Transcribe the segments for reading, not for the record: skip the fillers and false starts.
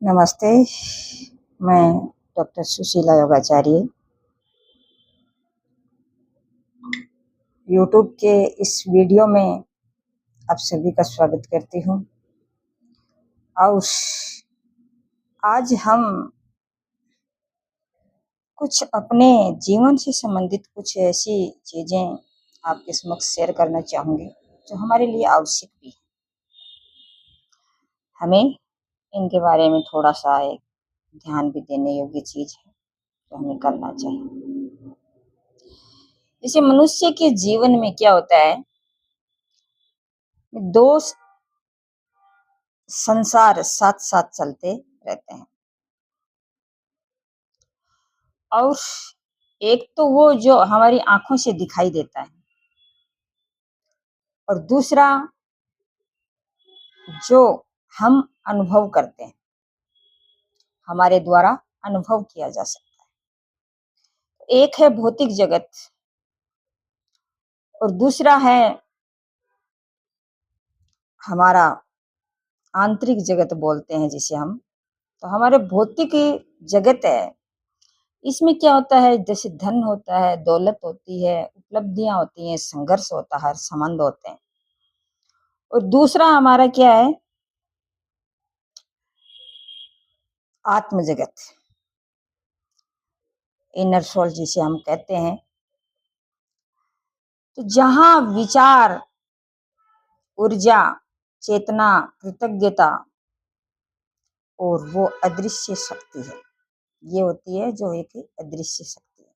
नमस्ते, मैं doctor Sushila योगाचार्य YouTube के इस वीडियो में आप सभी का स्वागत करती हूँ। और आज हम कुछ अपने जीवन से संबंधित कुछ ऐसी चीज़ें आपके समक्ष शेयर करना चाहूँगी जो हमारे लिए आवश्यक भी है। हमें इनके बारे में थोड़ा सा एक ध्यान भी देने योग्य चीज़ है जो हमें करना चाहिए। जैसे मनुष्य के जीवन में क्या होता है, दो संसार साथ साथ चलते रहते हैं। और एक तो वो जो हमारी आंखों से दिखाई देता है, और दूसरा जो हम अनुभव करते हैं, हमारे द्वारा अनुभव किया जा सकता है। एक है भौतिक जगत और दूसरा है हमारा आंतरिक जगत बोलते हैं जिसे हम। तो हमारे भौतिक जगत है, इसमें क्या होता है, जैसे धन होता है, दौलत होती है, उपलब्धियां होती हैं, संघर्ष होता है, संबंध होते हैं। और दूसरा हमारा क्या है, आत्म जगत, इनर सोल जिसे हम कहते हैं। तो जहां विचार, ऊर्जा, चेतना, कृतज्ञता और वो अदृश्य शक्ति है, ये होती है जो एक अदृश्य शक्ति है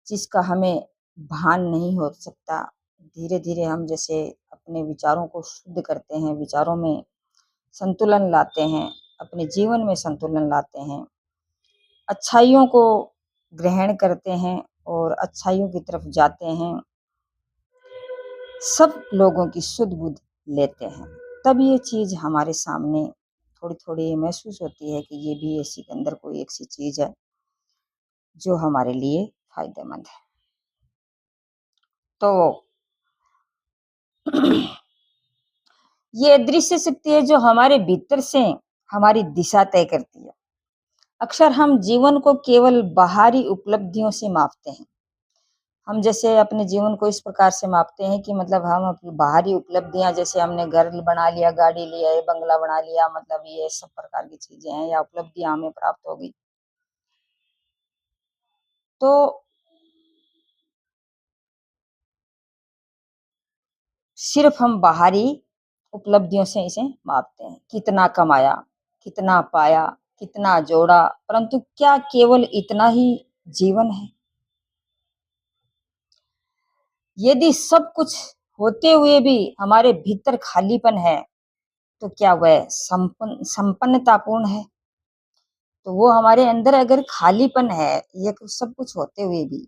जिसका हमें भान नहीं हो सकता। धीरे धीरे हम जैसे अपने विचारों को शुद्ध करते हैं, विचारों में संतुलन लाते हैं, अपने जीवन में संतुलन लाते हैं, अच्छाइयों को ग्रहण करते हैं और अच्छाइयों की तरफ जाते हैं, सब लोगों की शुद्ध बुद्ध लेते हैं, तब ये चीज़ हमारे सामने थोड़ी थोड़ी महसूस होती है कि ये भी ऐसी के अंदर कोई एक सी चीज़ है जो हमारे लिए फायदेमंद है। तो ये दृश्य शक्ति है जो हमारे भीतर से हमारी दिशा तय करती है। अक्सर हम जीवन को केवल बाहरी उपलब्धियों से मापते हैं। हम जैसे अपने जीवन को इस प्रकार से मापते हैं कि मतलब हम अपनी बाहरी उपलब्धियां, जैसे हमने घर बना लिया, गाड़ी लिया, बंगला बना लिया, मतलब ये सब प्रकार की चीजें हैं या उपलब्धियां हमें प्राप्त हो गई, तो सिर्फ हम बाहरी उपलब्धियों से इसे मापते हैं। कितना कमाया, कितना पाया, कितना जोड़ा, परंतु क्या केवल इतना ही जीवन है? यदि सब कुछ होते हुए भी हमारे भीतर खालीपन है, तो क्या वह संपन्नतापूर्ण है? तो वो हमारे अंदर अगर खालीपन है, ये सब कुछ होते हुए भी,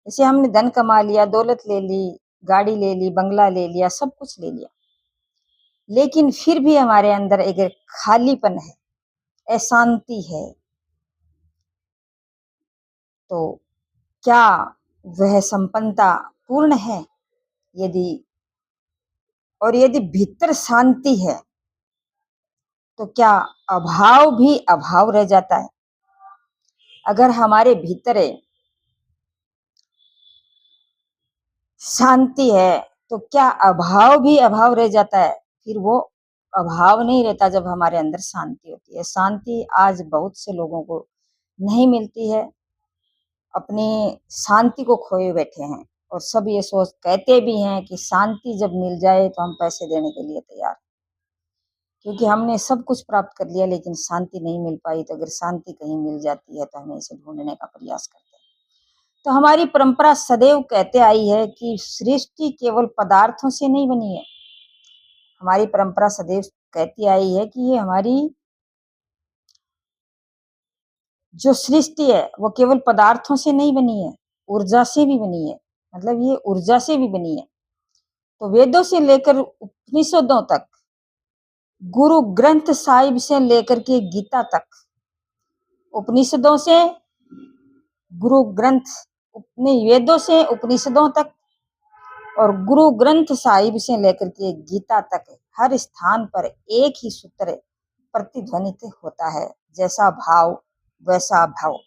जैसे हमने धन कमा लिया, दौलत ले ली, गाड़ी ले ली, बंगला ले लिया, सब कुछ ले लिया, लेकिन फिर भी हमारे अंदर एक खालीपन है, अशांति है, तो क्या वह संपन्नता पूर्ण है? यदि और यदि भीतर शांति है, तो क्या अभाव भी अभाव रह जाता है? अगर हमारे भीतर शांति है, तो क्या अभाव भी अभाव रह जाता है? फिर वो अभाव नहीं रहता जब हमारे अंदर शांति होती है। शांति आज बहुत से लोगों को नहीं मिलती है, अपनी शांति को खोए बैठे हैं, और सब ये सोच कहते भी हैं कि शांति जब मिल जाए तो हम पैसे देने के लिए तैयार, क्योंकि हमने सब कुछ प्राप्त कर लिया लेकिन शांति नहीं मिल पाई। तो अगर शांति कहीं मिल जाती है तो हमें इसे ढूंढने का प्रयास करते हैं। तो हमारी परंपरा सदैव कहते आई है कि सृष्टि केवल पदार्थों से नहीं बनी है। हमारी परंपरा सदैव कहती आई है कि ये हमारी जो सृष्टि है वो केवल पदार्थों से नहीं बनी है, ऊर्जा से भी बनी है। मतलब ये ऊर्जा से भी बनी है। तो वेदों से लेकर उपनिषदों तक, गुरु ग्रंथ साहिब से लेकर के गीता तक, उपनिषदों से गुरु ग्रंथ, वेदों से उपनिषदों तक और गुरु ग्रंथ साहिब से लेकर के गीता तक, हर स्थान पर एक ही सूत्र प्रतिध्वनित होता है। जैसा भाव वैसा भाव,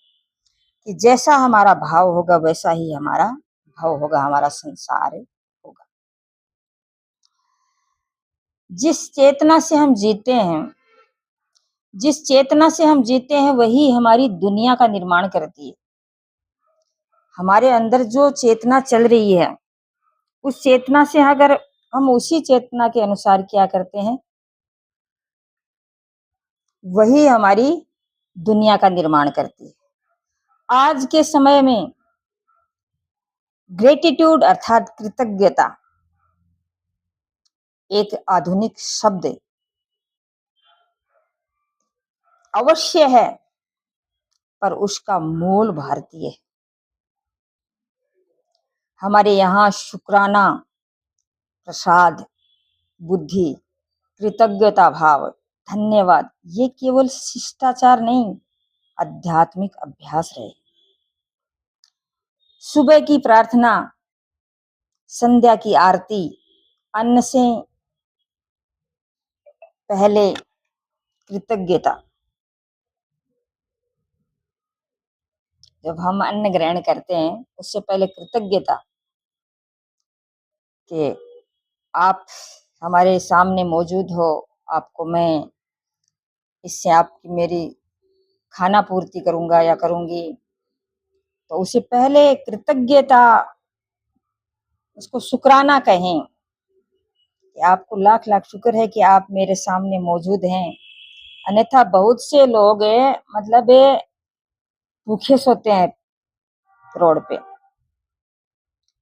कि जैसा हमारा भाव होगा वैसा ही हमारा भाव होगा, हमारा संसार होगा। जिस चेतना से हम जीते हैं, जिस चेतना से हम जीते हैं वही हमारी दुनिया का निर्माण करती है। हमारे अंदर जो चेतना चल रही है, उस चेतना से अगर हम उसी चेतना के अनुसार क्या करते हैं, वही हमारी दुनिया का निर्माण करती है। आज के समय में ग्रेटिट्यूड अर्थात कृतज्ञता एक आधुनिक शब्द अवश्य है, पर उसका मूल भारतीय है। हमारे यहाँ शुक्राना, प्रसाद, बुद्धि, कृतज्ञता भाव, धन्यवाद, ये केवल शिष्टाचार नहीं, आध्यात्मिक अभ्यास रहे। सुबह की प्रार्थना, संध्या की आरती, अन्न से पहले कृतज्ञता। जब हम अन्न ग्रहण करते हैं उससे पहले कृतज्ञता, कि आप हमारे सामने मौजूद हो, आपको मैं इससे आपकी मेरी खाना पूर्ति करूंगा या करूंगी, तो उससे पहले कृतज्ञता, उसको शुक्राना कहें कि आपको लाख लाख शुक्र है कि आप मेरे सामने मौजूद हैं। अन्यथा बहुत से लोग मतलब भूखे सोते हैं रोड पे,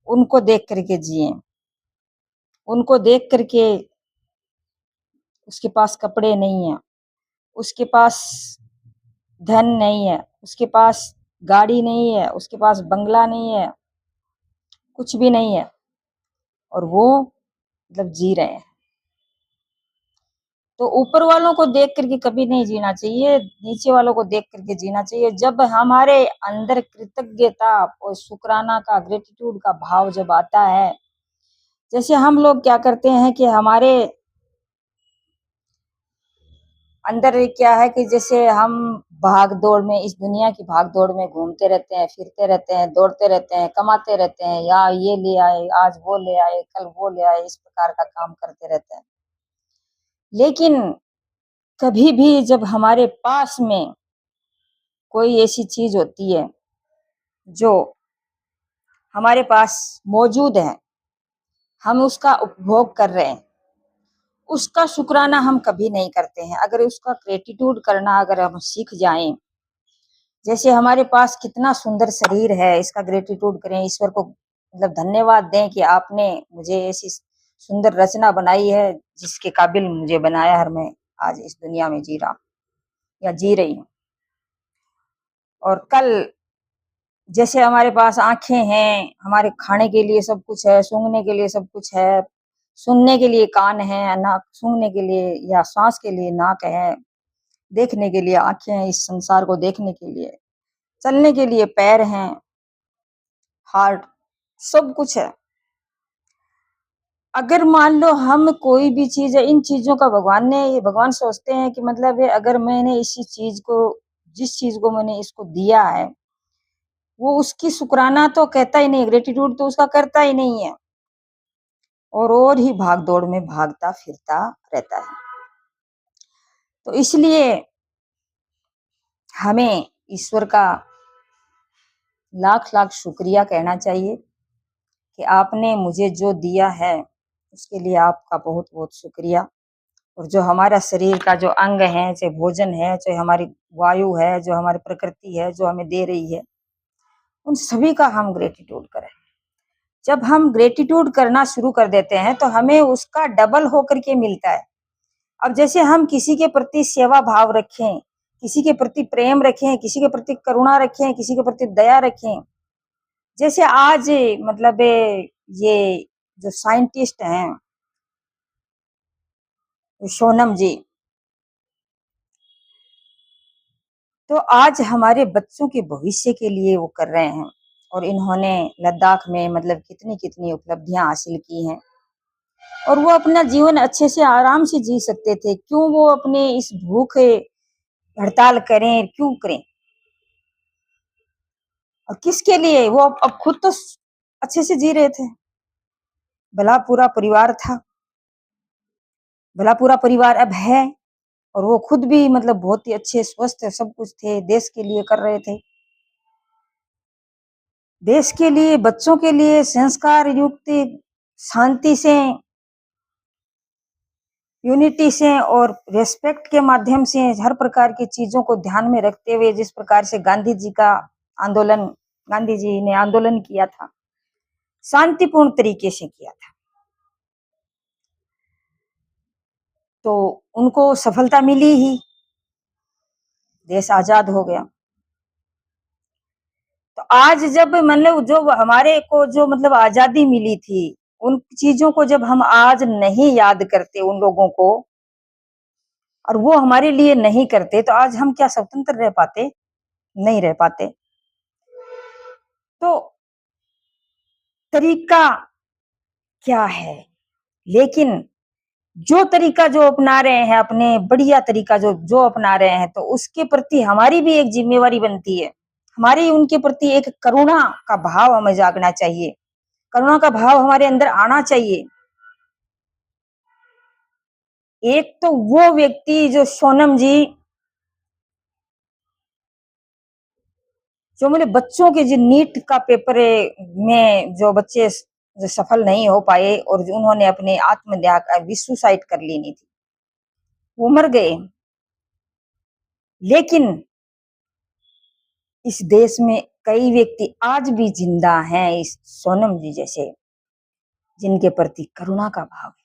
उनको देख करके जिए, उनको देख करके उसके पास कपड़े नहीं है, उसके पास धन नहीं है, उसके पास गाड़ी नहीं है, उसके पास बंगला नहीं है, कुछ भी नहीं है, और वो मतलब जी रहे हैं। तो ऊपर वालों को देख करके कभी नहीं जीना चाहिए, नीचे वालों को देख करके जीना चाहिए। जब हमारे अंदर कृतज्ञता और शुक्राना का, ग्रेटिट्यूड का भाव जब आता है, जैसे हम लोग क्या करते हैं कि हमारे अंदर क्या है कि जैसे हम भाग दौड़ में, इस दुनिया की भाग दौड़ में घूमते रहते हैं, फिरते रहते हैं, दौड़ते रहते हैं, कमाते रहते हैं, या ये ले आए, आज वो ले आए, कल वो ले आए, इस प्रकार का काम करते रहते हैं। लेकिन कभी भी जब हमारे पास में कोई ऐसी चीज होती है जो हमारे पास मौजूद है, हम उसका उपभोग कर रहे हैं, उसका शुक्राना हम कभी नहीं करते हैं। अगर उसका ग्रेटिट्यूड करना अगर हम सीख जाएं, जैसे हमारे पास कितना सुंदर शरीर है, इसका ग्रेटिट्यूड करें, ईश्वर को मतलब धन्यवाद दें कि आपने मुझे ऐसी सुंदर रचना बनाई है जिसके काबिल मुझे बनाया है, मैं आज इस दुनिया में जी रहा या जी रही हूँ। और कल जैसे हमारे पास आंखें हैं, हमारे खाने के लिए सब कुछ है, सूंघने के लिए सब कुछ है, सुनने के लिए कान है, नाक सूंघने के लिए या सांस के लिए नाक है, देखने के लिए आंखें हैं, इस संसार को देखने के लिए, चलने के लिए पैर हैं, हार्ट, सब कुछ है। अगर मान लो हम कोई भी चीज है, इन चीजों का भगवान सोचते हैं कि मतलब अगर मैंने इसी चीज को, जिस चीज को मैंने इसको दिया है, वो उसकी शुक्राना तो कहता ही नहीं, ग्रेटिट्यूड तो उसका करता ही नहीं है, और ही भाग दौड़ में भागता फिरता रहता है। तो इसलिए हमें ईश्वर का लाख लाख शुक्रिया कहना चाहिए कि आपने मुझे जो दिया है उसके लिए आपका बहुत बहुत शुक्रिया। और जो हमारा शरीर का जो अंग है, चाहे भोजन है, चाहे हमारी वायु है, जो हमारी प्रकृति है जो हमें दे रही है, उन सभी का हम ग्रेटिट्यूड करें। जब हम ग्रेटिट्यूड करना शुरू कर देते हैं तो हमें उसका डबल होकर के मिलता है। अब जैसे हम किसी के प्रति सेवा भाव रखें, किसी के प्रति प्रेम रखें, किसी के प्रति करुणा रखें, किसी के प्रति दया रखें, जैसे आज मतलब ये जो साइंटिस्ट हैं, सोनम जी, तो आज हमारे बच्चों के भविष्य के लिए वो कर रहे हैं, और इन्होंने लद्दाख में मतलब कितनी कितनी उपलब्धियां हासिल की हैं। और वो अपना जीवन अच्छे से आराम से जी सकते थे। क्यों वो अपने इस भूख हड़ताल करें, क्यों करें? और किसके लिए? वो अब खुद तो अच्छे से जी रहे थे। भला पूरा परिवार था, भला पूरा परिवार अब है, और वो खुद भी मतलब बहुत ही अच्छे स्वस्थ सब कुछ थे, देश के लिए कर रहे थे। देश के लिए, बच्चों के लिए संस्कार युक्त शांति से, यूनिटी से और रेस्पेक्ट के माध्यम से हर प्रकार की चीजों को ध्यान में रखते हुए, जिस प्रकार से गांधी जी का आंदोलन, गांधी जी ने आंदोलन किया था, शांतिपूर्ण तरीके से किया था, तो उनको सफलता मिली ही, देश आजाद हो गया। तो आज जब मतलब जो हमारे को जो मतलब आजादी मिली थी, उन चीजों को जब हम आज नहीं याद करते उन लोगों को, और वो हमारे लिए नहीं करते, तो आज हम क्या स्वतंत्र रह पाते? नहीं रह पाते। तो तरीका क्या है? लेकिन जो तरीका जो अपना रहे हैं, अपने बढ़िया तरीका जो जो अपना रहे हैं, तो उसके प्रति हमारी भी एक जिम्मेवारी बनती है। हमारी उनके प्रति एक करुणा का भाव हमें जागना चाहिए, करुणा का भाव हमारे अंदर आना चाहिए। एक तो वो व्यक्ति जो सोनम जी, जो मेरे बच्चों के जो नीट का पेपर में जो बच्चे जो सफल नहीं हो पाए और जो उन्होंने अपने आत्महत्या सुसाइड कर लेनी थी, वो मर गए। लेकिन इस देश में कई व्यक्ति आज भी जिंदा हैं, इस सोनम जी जैसे, जिनके प्रति करुणा का भाव है।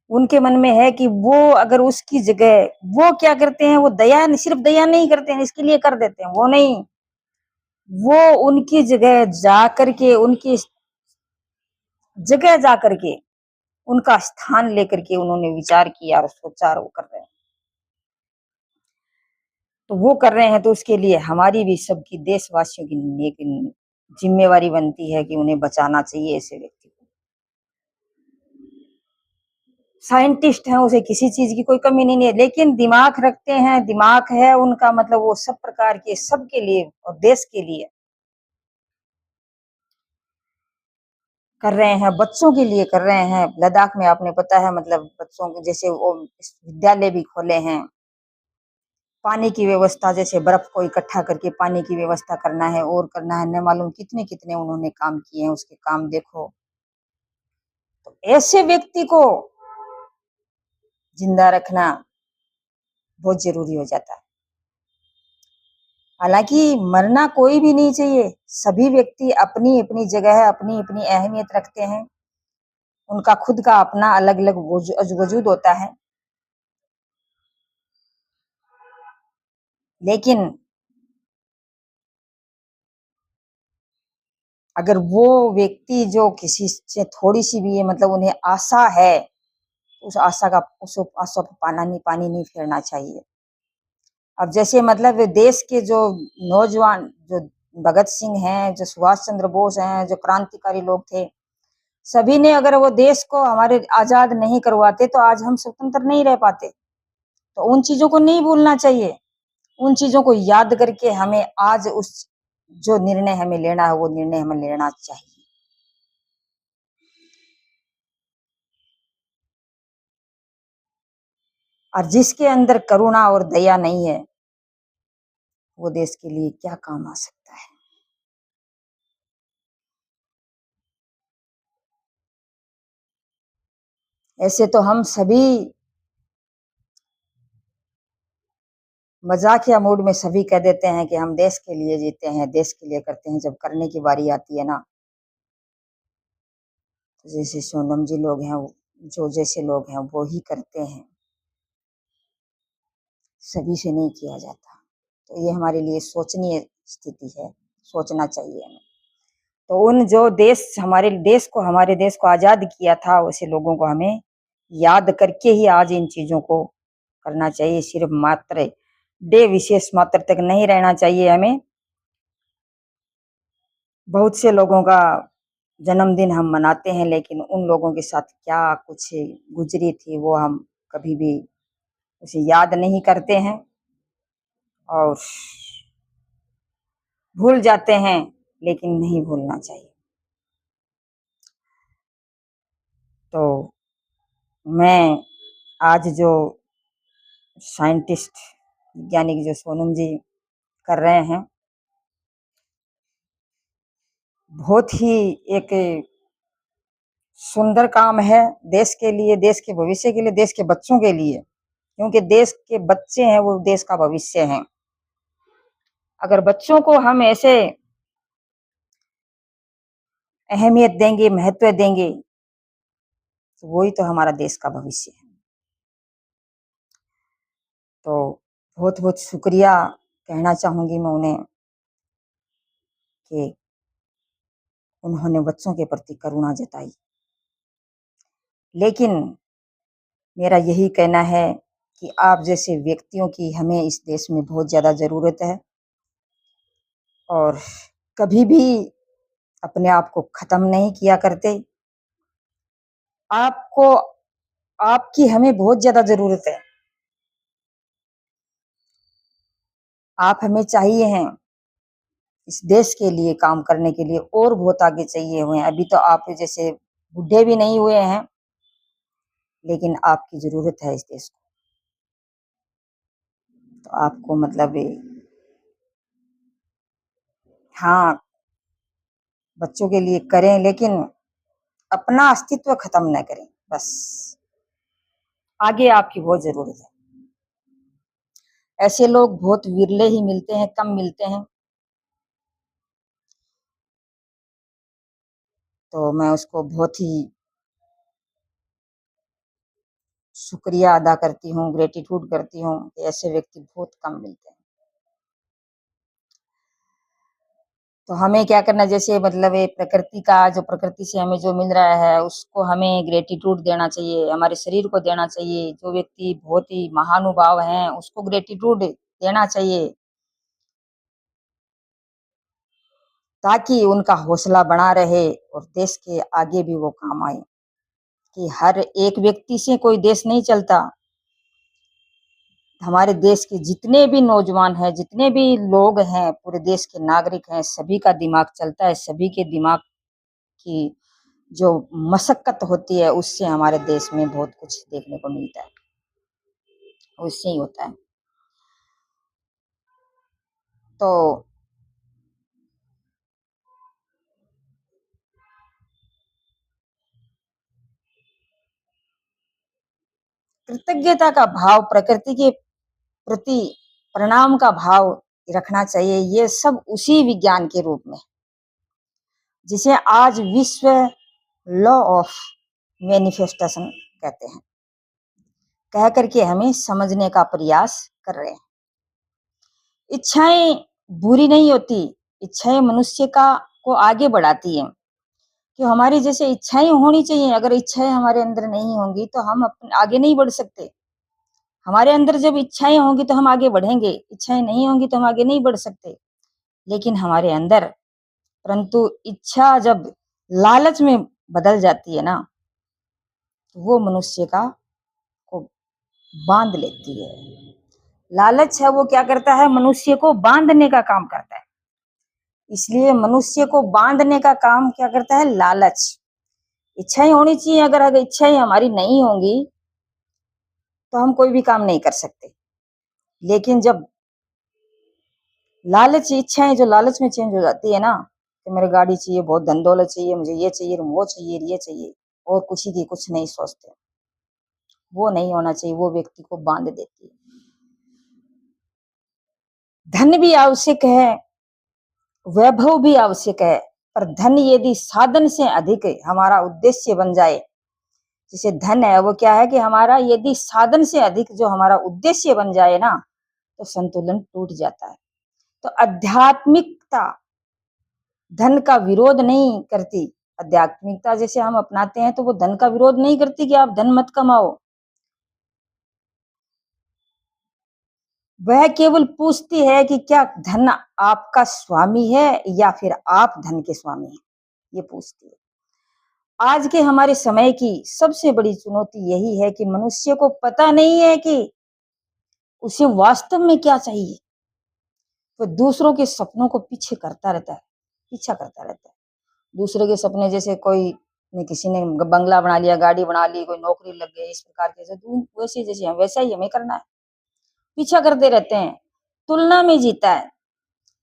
उनके मन में है कि वो अगर उसकी जगह, वो क्या करते हैं, वो दया, सिर्फ दया नहीं करते हैं, इसके लिए कर देते हैं, वो नहीं, वो उनकी जगह जा करके, उनकी जगह जा करके, उनका स्थान लेकर के उन्होंने विचार किया और सोचा, और वो कर रहे हैं। तो वो कर रहे हैं, तो उसके लिए हमारी भी, सबकी, देशवासियों की एक जिम्मेवारी बनती है कि उन्हें बचाना चाहिए ऐसे व्यक्ति को। साइंटिस्ट हैं, उसे किसी चीज की कोई कमी नहीं है, लेकिन दिमाग रखते हैं, दिमाग है उनका, मतलब वो सब प्रकार के, सबके लिए और देश के लिए कर रहे हैं, बच्चों के लिए कर रहे हैं। लद्दाख में आपने पता है, मतलब बच्चों के जैसे वो विद्यालय भी खोले हैं, पानी की व्यवस्था, जैसे बर्फ को इकट्ठा करके पानी की व्यवस्था करना है और करना है, न मालूम कितने कितने उन्होंने काम किए हैं, उसके काम देखो। तो ऐसे व्यक्ति को जिंदा रखना बहुत जरूरी हो जाता है। हालांकि मरना कोई भी नहीं चाहिए, सभी व्यक्ति अपनी अपनी जगह है, अपनी अपनी अहमियत रखते हैं, उनका खुद का अपना अलग अलग वजूद होता है। लेकिन अगर वो व्यक्ति जो किसी से थोड़ी सी भी है, मतलब उन्हें आशा है, उस आशा का, उस आशा पर पानी नहीं फेरना चाहिए। अब जैसे मतलब देश के जो नौजवान, जो भगत सिंह हैं, जो सुभाष चंद्र बोस हैं, जो क्रांतिकारी लोग थे, सभी ने, अगर वो देश को हमारे आजाद नहीं करवाते, तो आज हम स्वतंत्र नहीं रह पाते। तो उन चीजों को नहीं भूलना चाहिए, उन चीजों को याद करके हमें आज उस जो निर्णय हमें लेना है, वो निर्णय हमें लेना चाहिए। और जिसके अंदर करुणा और दया नहीं है, वो देश के लिए क्या काम आ सकता है? ऐसे तो हम सभी मजाकिया मूड में सभी कह देते हैं कि हम देश के लिए जीते हैं, देश के लिए करते हैं। जब करने की बारी आती है ना, तो जैसे सोनम जी लोग हैं, जो जैसे लोग हैं, वो ही करते हैं, सभी से नहीं किया जाता। तो ये हमारे लिए सोचनीय स्थिति है, सोचना चाहिए हमें। तो उन जो देश, हमारे देश को आजाद किया था, वैसे लोगों को हमें याद करके ही आज इन चीजों को करना चाहिए। सिर्फ मात्र डे विशेष मात्र तक नहीं रहना चाहिए हमें। बहुत से लोगों का जन्मदिन हम मनाते हैं, लेकिन उन लोगों के साथ क्या कुछ गुजरी थी वो हम कभी भी उसे याद नहीं करते हैं और भूल जाते हैं, लेकिन नहीं भूलना चाहिए। तो मैं आज जो साइंटिस्ट वैज्ञानिक जो सोनम जी कर रहे हैं, बहुत ही एक सुंदर काम है देश के लिए, देश के भविष्य के लिए, देश के बच्चों के लिए, क्योंकि देश के बच्चे हैं वो देश का भविष्य हैं। अगर बच्चों को हम ऐसे अहमियत देंगे, महत्व देंगे, तो वही तो हमारा देश का भविष्य है। तो बहुत बहुत शुक्रिया कहना चाहूंगी मैं उन्हें कि उन्होंने बच्चों के प्रति करुणा जताई। लेकिन मेरा यही कहना है कि आप जैसे व्यक्तियों की हमें इस देश में बहुत ज़्यादा ज़रूरत है, और कभी भी अपने आप को ख़त्म नहीं किया करते। आपको आपकी हमें बहुत ज़्यादा ज़रूरत है। आप हमें चाहिए हैं इस देश के लिए काम करने के लिए, और बहुत आगे चाहिए हुए हैं। अभी तो आप जैसे बूढ़े भी नहीं हुए हैं, लेकिन आपकी ज़रूरत है इस देश को। तो आपको मतलब हाँ, बच्चों के लिए करें, लेकिन अपना अस्तित्व ख़त्म न करें, बस। आगे आपकी बहुत ज़रूरत है। ऐसे लोग बहुत विरले ही मिलते हैं, कम मिलते हैं। तो मैं उसको बहुत ही शुक्रिया अदा करती हूँ, ग्रेटिट्यूड करती हूँ कि ऐसे व्यक्ति बहुत कम मिलते हैं। तो हमें क्या करना, जैसे मतलब ये प्रकृति का जो प्रकृति से हमें जो मिल रहा है उसको हमें ग्रेटिट्यूड देना चाहिए, हमारे शरीर को देना चाहिए। जो व्यक्ति बहुत ही महानुभाव हैं उसको ग्रेटिट्यूड देना चाहिए, ताकि उनका हौसला बना रहे और देश के आगे भी वो काम आए। कि हर एक व्यक्ति से कोई देश नहीं चलता। हमारे देश के जितने भी नौजवान हैं, जितने भी लोग हैं, पूरे देश के नागरिक हैं, सभी का दिमाग चलता है। सभी के दिमाग की जो मशक्कत होती है उससे हमारे देश में बहुत कुछ देखने को मिलता है, उससे ही होता है। तो कृतज्ञता का भाव, प्रकृति के प्रति प्रणाम का भाव रखना चाहिए। ये सब उसी विज्ञान के रूप में, जिसे आज विश्व लॉ ऑफ मैनिफेस्टेशन कहते हैं, कह करके हमें समझने का प्रयास कर रहे हैं। इच्छाएं बुरी नहीं होती, इच्छाएं मनुष्य का को आगे बढ़ाती हैं। कि हमारी जैसे इच्छाएं होनी चाहिए, अगर इच्छाएं हमारे अंदर नहीं होंगी तो हम आगे नहीं बढ़ सकते। हमारे अंदर जब इच्छाएं होंगी तो हम आगे बढ़ेंगे, इच्छाएं नहीं होंगी तो हम आगे नहीं बढ़ सकते। लेकिन हमारे अंदर, परंतु इच्छा जब लालच में बदल जाती है ना, तो वो मनुष्य का को बांध लेती है। लालच है वो क्या करता है, मनुष्य को बांधने का काम करता है। इसलिए मनुष्य को बांधने का काम क्या करता है, लालच। इच्छाएं होनी चाहिए, अगर इच्छाएं हमारी नहीं होंगी तो हम कोई भी काम नहीं कर सकते। लेकिन जब लालच इच्छाएं जो लालच में चेंज हो जाती है ना, कि मेरे गाड़ी चाहिए, बहुत धन दौलत चाहिए, मुझे ये चाहिए, वो चाहिए, ये चाहिए, और कुछ की कुछ नहीं सोचते, वो नहीं होना चाहिए। वो व्यक्ति को बांध देती है। धन भी आवश्यक है, वैभव भी आवश्यक है, पर धन यदि साधन से अधिक हमारा उद्देश्य बन जाए, जैसे धन है वो क्या है कि हमारा यदि साधन से अधिक जो हमारा उद्देश्य बन जाए ना, तो संतुलन टूट जाता है। तो आध्यात्मिकता धन का विरोध नहीं करती। आध्यात्मिकता जैसे हम अपनाते हैं तो वो धन का विरोध नहीं करती कि आप धन मत कमाओ। वह केवल पूछती है कि क्या धन आपका स्वामी है या फिर आप धन के स्वामी हैं, ये पूछती है। आज के हमारे समय की सबसे बड़ी चुनौती यही है कि मनुष्य को पता नहीं है कि उसे वास्तव में क्या चाहिए। वो दूसरों के सपनों को पीछा करता रहता है। दूसरे के सपने जैसे कोई ने किसी ने बंगला बना लिया, गाड़ी बना ली, कोई नौकरी लग गई, इस प्रकार के वैसे जैसे हम वैसा ही हमें करना है। पीछा करते रहते हैं, तुलना में जीता है,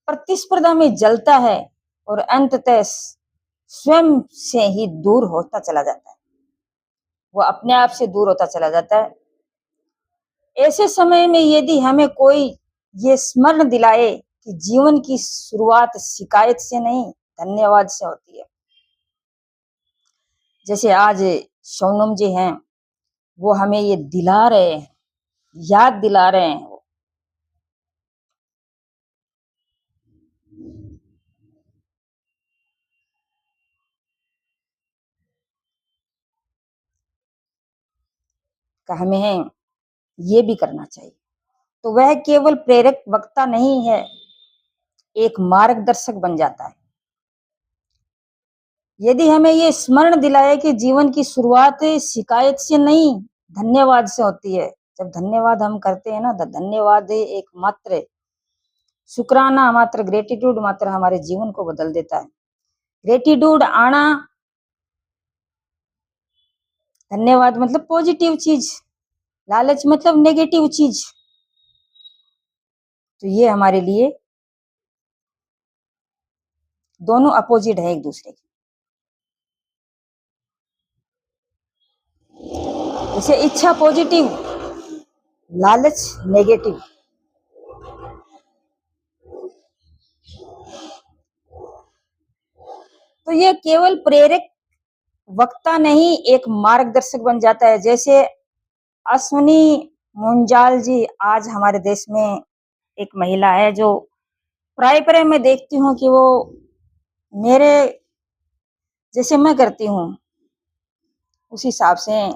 प्रतिस्पर्धा में जलता है और अंततः स्वयं से ही दूर होता चला जाता है। वो अपने आप से दूर होता चला जाता है। ऐसे समय में यदि हमें कोई ये स्मरण दिलाए कि जीवन की शुरुआत शिकायत से नहीं, धन्यवाद से होती है। जैसे आज सोनम जी हैं, वो हमें ये दिला रहे हैं, याद दिला रहे हैं। कि हमें ये भी करना चाहिए। तो वह केवल प्रेरक वक्ता नहीं है, एक मार्गदर्शक बन जाता है। यदि हमें ये स्मरण दिलाए कि जीवन की शुरुआत शिकायत से नहीं, धन्यवाद से होती है। जब धन्यवाद हम करते हैं ना, तो धन्यवाद एक मात्र शुक्राना मात्र, ग्रेटिट्यूड मात्र हमारे जीवन को बदल देता है। ग्रेटिट्यूड आना, धन्यवाद मतलब पॉजिटिव चीज, लालच मतलब नेगेटिव चीज। तो ये हमारे लिए दोनों अपोजिट है एक दूसरे के। जैसे इच्छा पॉजिटिव, लालच नेगेटिव। तो ये केवल प्रेरक वक्ता नहीं, एक मार्गदर्शक बन जाता है। जैसे अश्विनी मुंजाल जी आज हमारे देश में एक महिला है, जो प्राय प्राय मैं देखती हूँ कि वो मेरे जैसे मैं करती हूँ उस हिसाब से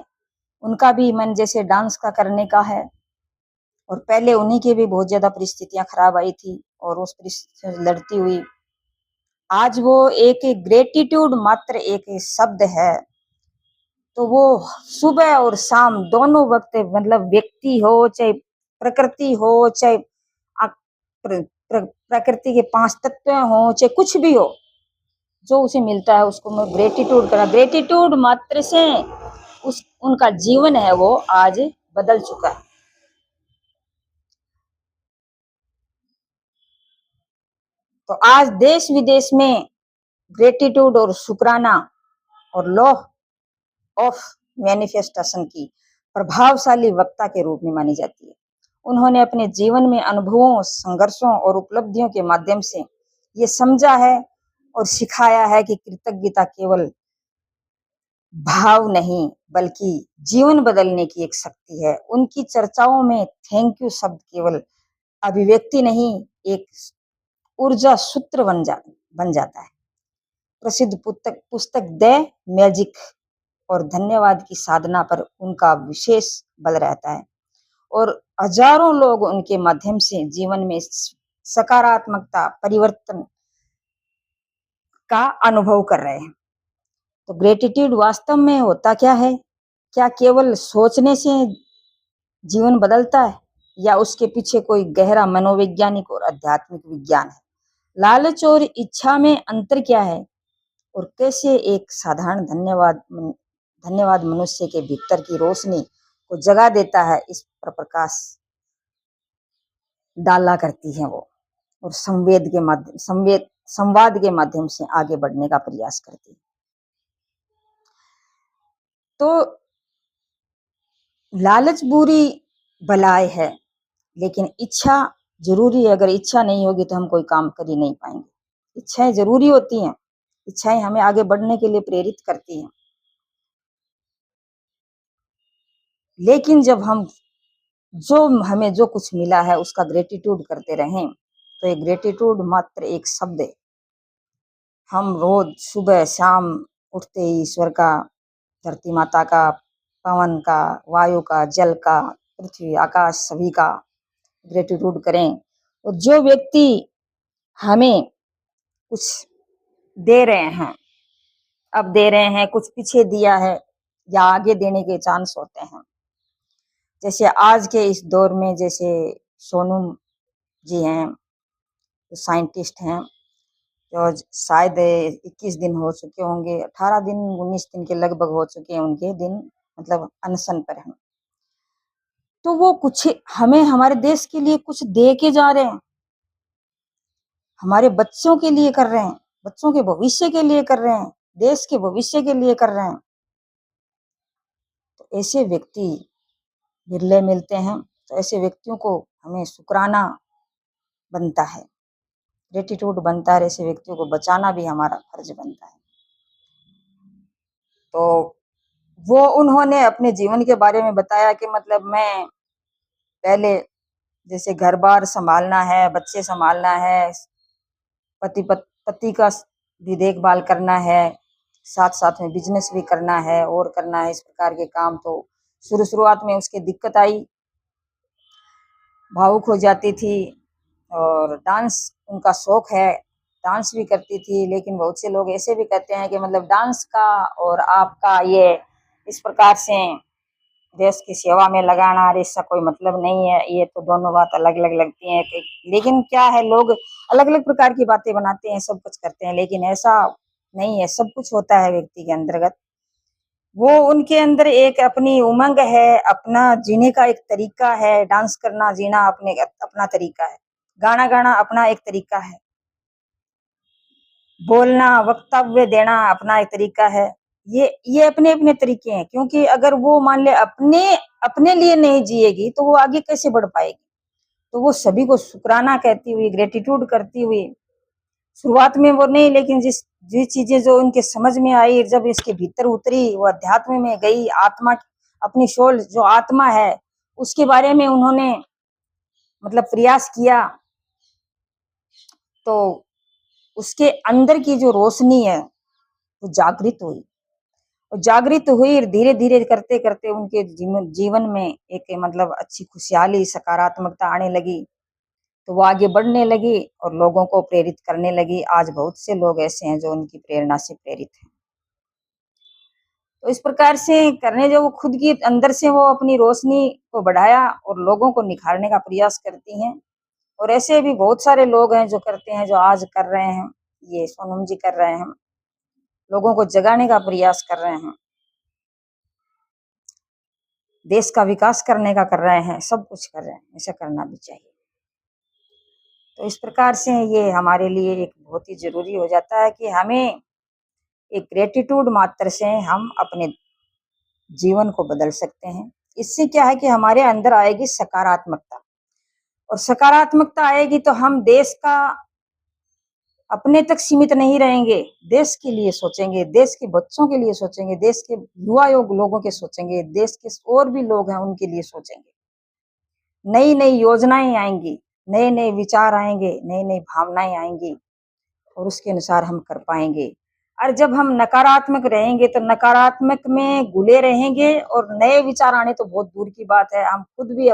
उनका भी मन जैसे डांस का करने का है। और पहले उन्हीं की भी बहुत ज्यादा परिस्थितियां खराब आई थी और उस परिस्थिति से लड़ती हुई आज वो एक ग्रेटिट्यूड मात्र एक शब्द है। तो वो सुबह और शाम दोनों वक्त, मतलब व्यक्ति हो चाहे प्रकृति हो, चाहे प्रकृति के 5 तत्व हो, चाहे कुछ भी हो, जो उसे मिलता है उसको मैं ग्रेटिट्यूड करा। ग्रेटिट्यूड मात्र से उस उनका जीवन है वो आज बदल चुका है। तो आज देश विदेश में ग्रेटिट्यूड और शुक्राना और लॉ ऑफ मैनिफेस्टेशन की प्रभावशाली वक्ता के रूप में मानी जाती है। उन्होंने अपने जीवन में अनुभवों, संघर्षों और उपलब्धियों के माध्यम से ये समझा है और सिखाया है कि कृतज्ञता केवल भाव नहीं बल्कि जीवन बदलने की एक शक्ति है। उनकी चर्चाओं में थैंक यू शब्द केवल अभिव्यक्ति नहीं, एक ऊर्जा सूत्र बन जाता है। प्रसिद्ध पुस्तक पुस्तक द मैजिक और धन्यवाद की साधना पर उनका विशेष बल रहता है और हजारों लोग उनके माध्यम से जीवन में सकारात्मकता परिवर्तन का अनुभव कर रहे हैं। तो ग्रेटिट्यूड वास्तव में होता क्या है? क्या केवल सोचने से जीवन बदलता है या उसके पीछे कोई गहरा मनोवैज्ञानिक और आध्यात्मिक विज्ञान है? लालच और इच्छा में अंतर क्या है और कैसे एक साधारण धन्यवाद मनुष्य के भीतर की रोशनी को जगा देता है, इस पर प्रकाश डाला करती है वो। और संवाद के माध्यम से आगे बढ़ने का प्रयास करती है। तो लालच बुरी बलाय है, लेकिन इच्छा जरूरी है। अगर इच्छा नहीं होगी तो हम कोई काम कर ही नहीं पाएंगे। इच्छाएं जरूरी होती हैं, इच्छाएं हमें आगे बढ़ने के लिए प्रेरित करती हैं। लेकिन जब हम हमें जो कुछ मिला है उसका ग्रेटिट्यूड करते रहें, तो ये ग्रेटिट्यूड मात्र एक शब्द है। हम रोज सुबह शाम उठते ही ईश्वर का, धरती माता का, पवन का, वायु का, जल का, पृथ्वी आकाश सभी का ग्रेटिट्यूड करें। और जो व्यक्ति हमें कुछ दे रहे हैं अब दे रहे हैं, कुछ पीछे दिया है या आगे देने के चांस होते हैं। जैसे आज के इस दौर में जैसे सोनू जी हैं, जो साइंटिस्ट हैं, जो शायद 21 दिन हो चुके होंगे, 18 दिन 19 दिन के लगभग हो चुके हैं उनके दिन, मतलब अनशन पर हैं। तो वो कुछ हमें हमारे देश के लिए कुछ दे के जा रहे हैं, हमारे बच्चों के लिए कर रहे हैं, बच्चों के भविष्य के लिए कर रहे हैं, देश के भविष्य के लिए कर रहे हैं। तो ऐसे व्यक्ति विरले मिलते हैं, तो ऐसे व्यक्तियों को हमें शुक्राना बनता है, ग्रेटिट्यूड बनता है, ऐसे व्यक्तियों को बचाना भी हमारा फर्ज बनता है। तो वो उन्होंने अपने जीवन के बारे में बताया कि मतलब मैं पहले जैसे घर-बार सँभालना है, बच्चे सँभालना है, पति का भी देखभाल करना है, साथ-साथ में बिज़नेस भी करना है और करना है इस प्रकार के काम। तो शुरुआत में उसकी दिक्कत आई, भावुक हो जाती थी और डांस उनका शौक है, डांस भी करती थी, लेकिन बहुत से लोग ऐसे भी कहते हैं कि मतलब डांस का और आपका ये इस प्रकार से देश की सेवा में लगाना इसका कोई मतलब नहीं है, ये तो दोनों बात अलग-अलग लगती हैं कि लेकिन क्या है लोग अलग-अलग प्रकार की बातें बनाते हैं, सब कुछ करते हैं, लेकिन ऐसा नहीं है, सब कुछ होता है व्यक्ति के अंतर्गत। वो उनके अंदर एक अपनी उमंग है, अपना जीने का एक तरीका है, डांस करना, जीना अपने अपना तरीका है, गाना गाना अपना एक तरीका है, बोलना, वक्तव्य देना अपना एक तरीका है। ये अपने-अपने तरीके हैं, क्योंकि अगर वो मान ले अपने अपने लिए नहीं जिएगी, तो वो आगे कैसे बढ़ पाएगी? तो वो सभी को शुकराना कहती हुई, ग्रेटिट्यूड करती हुई, शुरुआत में वो नहीं, लेकिन जिस चीज़ें जो उनके समझ में आई, जब इसके भीतर उतरी, वो अध्यात्म में गई, आत्मा अपनी सोल जो आत्मा है, उसके बारे में उन्होंने मतलब प्रयास किया, तो उसके अंदर की जो रोशनी है, वो जागृत हुई। और जागृत हुई, धीरे-धीरे करते-करते उनके जीवन में एक मतलब अच्छी खुशहाली, सकारात्मकता आने लगी। तो वो आगे बढ़ने लगी और लोगों को प्रेरित करने लगी। आज बहुत से लोग ऐसे हैं जो उनकी प्रेरणा से प्रेरित हैं। तो इस प्रकार से करने जो वो खुद की अंदर से वो अपनी रोशनी को बढ़ाया और लोगों को निखारने का प्रयास करती हैं। और ऐसे भी बहुत सारे लोग हैं जो करते हैं, जो आज कर रहे हैं। ये सोनम जी कर रहे हैं, लोगों को जगाने का प्रयास कर रहे हैं, देश का विकास करने का कर रहे हैं, सब कुछ कर रहे हैं, ऐसा करना भी चाहिए। तो इस प्रकार से ये हमारे लिए एक बहुत ही ज़रूरी हो जाता है कि हमें एक ग्रेटिट्यूड मात्र से हम अपने जीवन को बदल सकते हैं। इससे क्या है कि हमारे अंदर आएगी सकारात्मकता, और सकारात्मकता आएगी तो हम देश का अपने तक सीमित नहीं रहेंगे, देश के लिए सोचेंगे, देश के बच्चों के लिए सोचेंगे, देश के युवा योग लोगों के सोचेंगे, देश के और भी लोग हैं उनके लिए सोचेंगे। नई-नई योजनाएँ आएँगी, नए-नए विचार आएँगे, नई-नई भावनाएँ आएँगी और उसके अनुसार हम कर पाएँगे। और जब हम नकारात्मक रहेंगे तो नकारात्मक में घुले रहेंगे और नए विचार आने तो बहुत दूर की बात है। हम खुद भी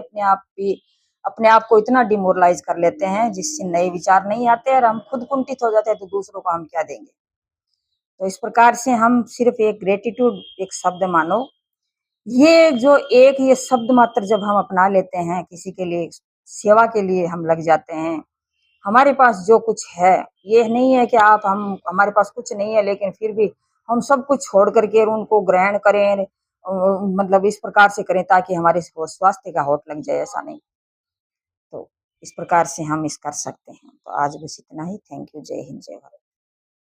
अपने आप को इतना डिमोरलाइज़ कर लेते हैं जिससे नए विचार नहीं आते और हम खुद कुंठित हो जाते हैं, तो दूसरों को हम क्या देंगे? तो इस प्रकार से हम सिर्फ़ एक ग्रेटिट्यूड एक शब्द मानो, ये जो एक ये शब्द मात्र जब हम अपना लेते हैं, किसी के लिए सेवा के लिए हम लग जाते हैं, हमारे पास जो कुछ है, ये नहीं है कि आप हम हमारे पास कुछ नहीं है लेकिन फिर भी हम सब कुछ छोड़ कर के उनको ग्रहण करें, मतलब इस प्रकार से करें ताकि हमारे स्वास्थ्य का होठ लग जाए, ऐसा नहीं। तो इस प्रकार से हम कर सकते हैं। तो आज बस इतना ही। Thank you. जय हिंद, जय भारत।